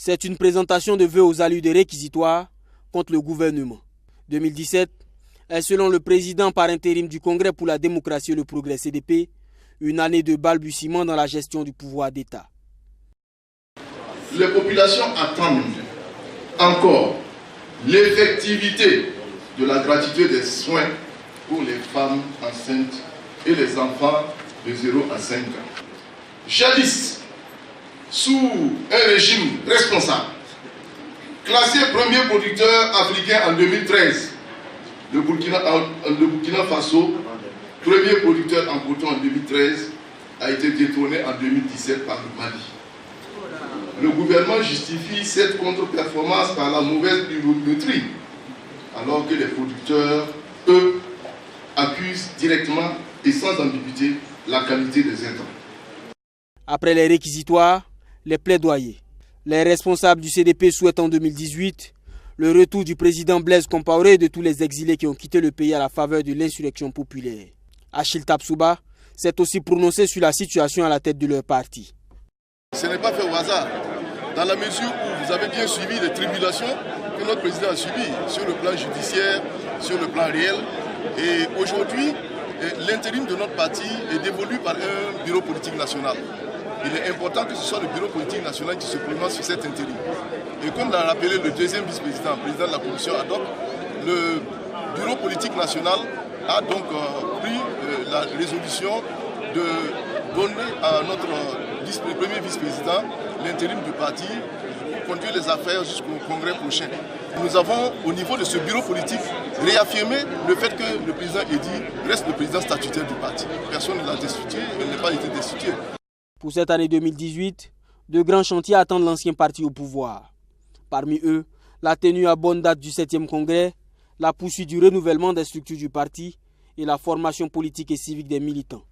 C'est une présentation de vœux aux allures des réquisitoires contre le gouvernement. 2017 est, selon le président par intérim du Congrès pour la démocratie et le progrès CDP, une année de balbutiement dans la gestion du pouvoir d'État. Les populations attendent encore l'effectivité de la gratuité des soins pour les femmes enceintes et les enfants de 0 à 5 ans. Jadis, sous un régime responsable, classé premier producteur africain en 2013, le Burkina Faso, premier producteur en coton en 2013, a été détrôné en 2017 par le Mali. Le gouvernement justifie cette contre-performance par la mauvaise pluviométrie, alors que les producteurs, eux, accusent directement et sans ambiguïté la qualité des intrants. Après les réquisitoires, les plaidoyers. Les responsables du CDP souhaitent en 2018 le retour du président Blaise Compaoré et de tous les exilés qui ont quitté le pays à la faveur de l'insurrection populaire. Achille Tapsouba s'est aussi prononcé sur la situation à la tête de leur parti. Ce n'est pas fait au hasard, dans la mesure où vous avez bien suivi les tribulations que notre président a subies sur le plan judiciaire, sur le plan réel. Et aujourd'hui, l'intérim de notre parti est dévolu par un bureau politique national. Il est important que ce soit le bureau politique national qui se prononce sur cet intérim. Et comme l'a rappelé le deuxième vice-président, président de la commission ad hoc, le bureau politique national a donc pris la résolution de donner à notre premier vice-président l'intérim du parti pour conduire les affaires jusqu'au congrès prochain. Nous avons, au niveau de ce bureau politique, réaffirmé le fait que le président Edy reste le président statutaire du parti. Personne ne l'a destitué, il n'a pas été destitué. Pour cette année 2018, de grands chantiers attendent l'ancien parti au pouvoir. Parmi eux, la tenue à bonne date du 7e congrès, la poursuite du renouvellement des structures du parti et la formation politique et civique des militants.